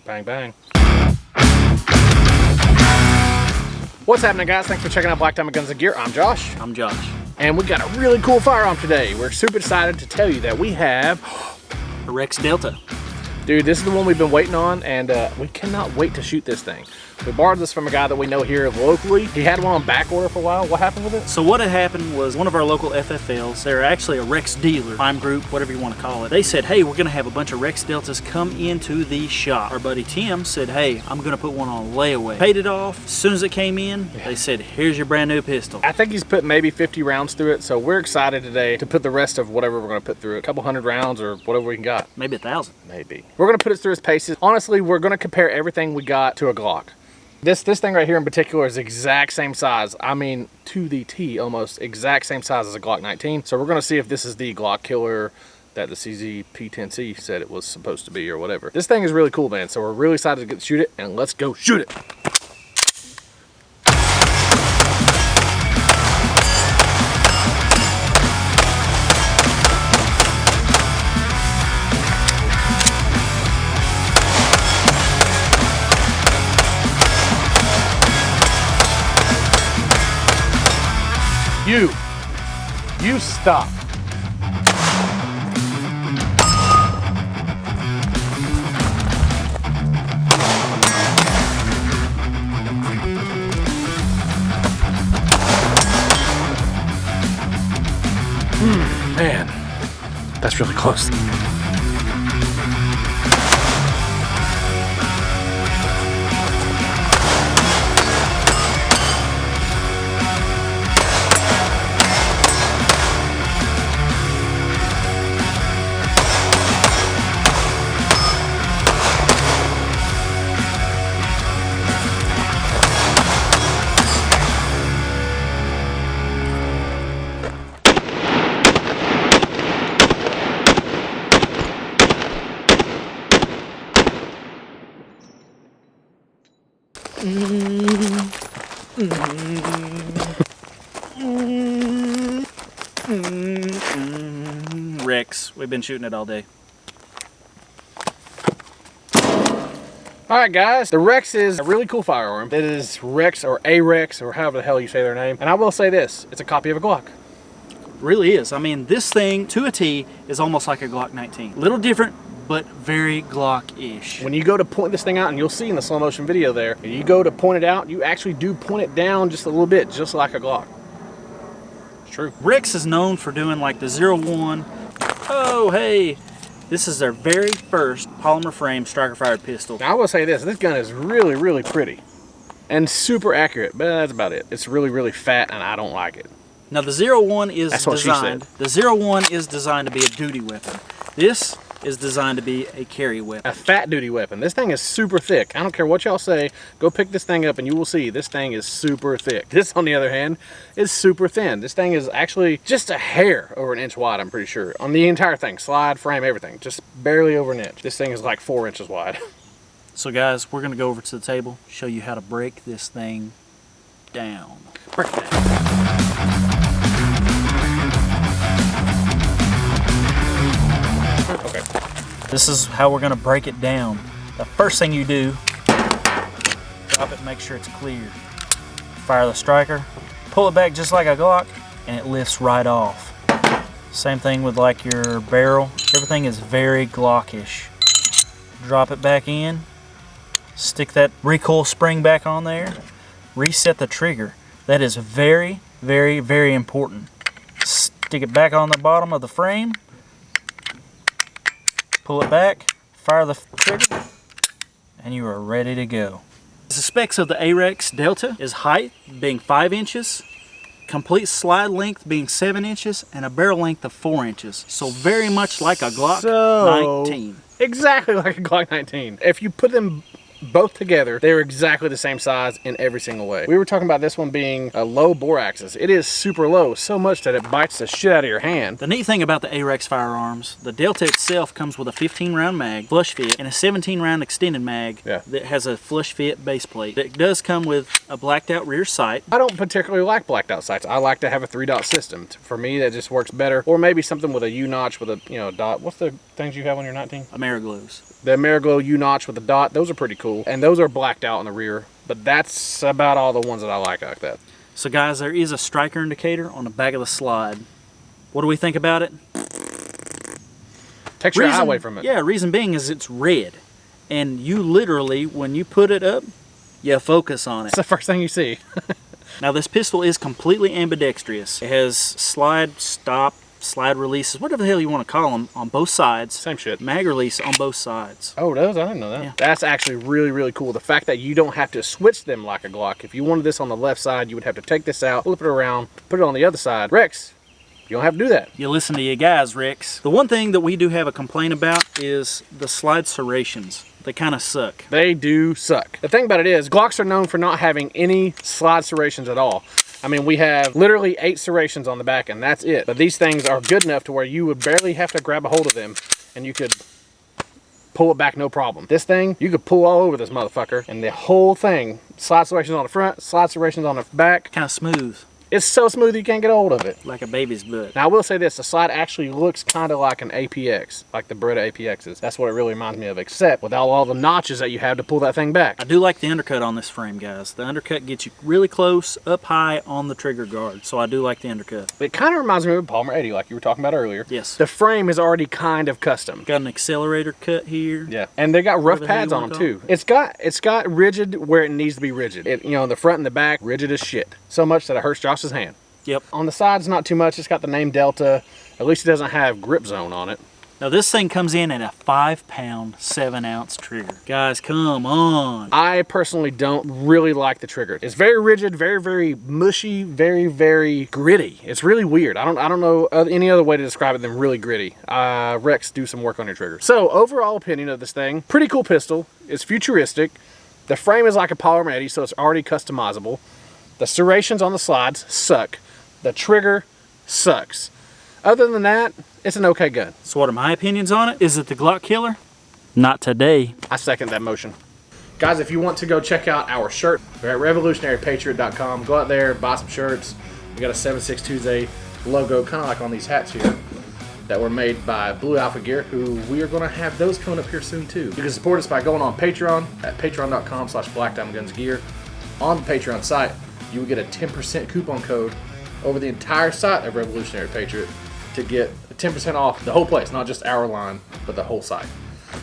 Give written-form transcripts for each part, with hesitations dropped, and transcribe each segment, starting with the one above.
Bang, bang. What's happening, guys? Thanks for checking out Black Diamond Guns and Gear. I'm Josh. I'm Josh. And we got a really cool firearm today. We're super excited to tell you that we have AREX Delta. Dude, this is the one we've been waiting on, and we cannot wait to shoot this thing. We borrowed this from a guy that we know here locally. He had one on back order for a while. What happened with it? So what had happened was one of our local FFLs, they're actually a AREX dealer, prime group, whatever you want to call it. They said, hey, we're gonna have a bunch of AREX Deltas come into the shop. Our buddy Tim said, hey, I'm gonna put one on layaway. Paid it off. As soon as it came in, they said, here's your brand new pistol. I think he's put maybe 50 rounds through it, so we're excited today to put the rest of whatever we're gonna put through it. A couple hundred rounds or whatever we can got. Maybe 1,000. Maybe. We're gonna put it through his paces. Honestly, we're gonna compare everything we got to a Glock. This thing right here in particular is the exact same size. I mean, to the T, almost exact same size as a Glock 19. So we're gonna see if this is the Glock killer that the CZ-P10C said it was supposed to be or whatever. This thing is really cool, man. So we're really excited to get to shoot it, and let's go shoot it. You stop. Man, that's really close. AREX, we've been shooting it all day. All right, guys, the AREX is a really cool firearm. It is AREX or AREX or however the hell you say their name. And I will say this, it's a copy of a Glock. Really is. I mean, this thing to a T is almost like a Glock 19. Little different, but very Glock-ish. When you go to point this thing out, and you'll see in the slow motion video there, you go to point it out, you actually do point it down just a little bit, just like a Glock. It's true. AREX is known for doing like the 01. Oh, hey, this is their very first polymer frame striker fired pistol. Now, I will say this gun is really, really pretty and super accurate, but that's about it. It's really, really fat, and I don't like it. Now, the 01 is That's what designed, she said. the 01 is designed to be a duty weapon. This is designed to be a carry weapon. A fat duty weapon. This thing is super thick. I don't care what y'all say. Go pick this thing up and you will see this thing is super thick. This, on the other hand, is super thin. This thing is actually just a hair over an inch wide, I'm pretty sure. On the entire thing, slide, frame, everything. Just barely over an inch. This thing is like 4 inches wide. So guys, we're gonna go over to the table, show you how to break this thing down. Break it down. Okay. This is how we're gonna break it down. The first thing you do, drop it, make sure it's clear. Fire the striker, pull it back just like a Glock, and it lifts right off. Same thing with like your barrel. Everything is very Glockish. Drop it back in, stick that recoil spring back on there, reset the trigger. That is very, very, very important. Stick it back on the bottom of the frame, pull it back, fire the trigger, and you are ready to go. The specs of the AREX Delta is height being 5 inches, complete slide length being 7 inches, and a barrel length of 4 inches. So very much like a Glock 19. Exactly like a Glock 19. If you put them both together, they're exactly the same size in every single way. We were talking about this one being a low bore axis. It is super low, so much that it bites the shit out of your hand. The neat thing about the AREX firearms, the Delta itself comes with a 15-round mag, flush fit, and a 17-round extended mag that has a flush fit base plate. It does come with a blacked out rear sight. I don't particularly like blacked out sights. I like to have a 3-dot system. For me, that just works better. Or maybe something with a U-notch with a, you know, dot. What's the things you have on your 19? Ameriglows. The Ameriglow U-notch with the dot, those are pretty cool. And those are blacked out in the rear. But that's about all the ones that I like that. So guys, there is a striker indicator on the back of the slide. What do we think about it? Takes your eye away from it. Yeah, reason being is it's red. And you literally, when you put it up, you focus on it. It's the first thing you see. Now this pistol is completely ambidextrous. It has slide, stop, slide releases, whatever the hell you want to call them, on both sides. Same shit. Mag release on both sides. Oh, those? I didn't know that. Yeah. That's actually really, really cool. The fact that you don't have to switch them like a Glock. If you wanted this on the left side, you would have to take this out, flip it around, put it on the other side. Rex, you don't have to do that. You listen to your guys, Rex. The one thing that we do have a complaint about is the slide serrations. They kind of suck. They do suck. The thing about it is, Glocks are known for not having any slide serrations at all. I mean, we have literally 8 serrations on the back, and that's it. But these things are good enough to where you would barely have to grab a hold of them, and you could pull it back no problem. This thing, you could pull all over this motherfucker, and the whole thing, slide serrations on the front, slide serrations on the back. Kind of smooth. It's so smooth you can't get a hold of it. Like a baby's butt. Now I will say this, the slide actually looks kind of like an APX, like the Beretta APXs. That's what it really reminds me of, except without all the notches that you have to pull that thing back. I do like the undercut on this frame, guys. The undercut gets you really close, up high on the trigger guard. So I do like the undercut. It kind of reminds me of a Palmer 80, like you were talking about earlier. Yes. The frame is already kind of custom. Got an accelerator cut here. Yeah, and they got rough Whatever the hell pads you on wanna them too. It's got rigid where it needs to be rigid. You know, the front and the back, rigid as shit. So much that it hurts Josh's hand. Yep. On the sides, not too much. It's got the name Delta. At least it doesn't have grip zone on it. Now this thing comes in at a 5-pound, 7-ounce trigger. Guys, come on. I personally don't really like the trigger. It's very rigid, very, very mushy, very, very gritty. It's really weird. I don't know any other way to describe it than really gritty. Rex, do some work on your trigger. So, overall opinion of this thing, pretty cool pistol. It's futuristic. The frame is like a Palmer 80, so it's already customizable. The serrations on the slides suck. The trigger sucks. Other than that, it's an okay gun. So what are my opinions on it? Is it the Glock killer? Not today. I second that motion. Guys, if you want to go check out our shirt, we're at revolutionarypatriot.com. Go out there, buy some shirts. We got a 7.6 Tuesday logo, kind of like on these hats here, that were made by Blue Alpha Gear, who we are going to have those coming up here soon too. You can support us by going on Patreon at patreon.com/blackdiamondgunsgear. On the Patreon site, you will get a 10% coupon code over the entire site of Revolutionary Patriot to get 10% off the whole place, not just our line, but the whole site.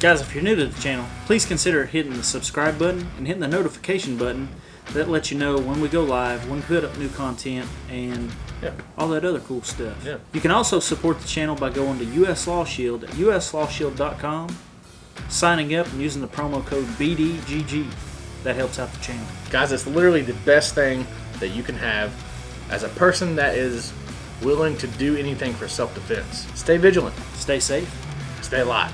Guys, if you're new to the channel, please consider hitting the subscribe button and hitting the notification button. That lets you know when we go live, when we put up new content, and all that other cool stuff. Yeah. You can also support the channel by going to US Law Shield at uslawshield.com, signing up and using the promo code BDGG. That helps out the channel. Guys, it's literally the best thing that you can have as a person that is willing to do anything for self-defense. Stay vigilant. Stay safe. Stay alive.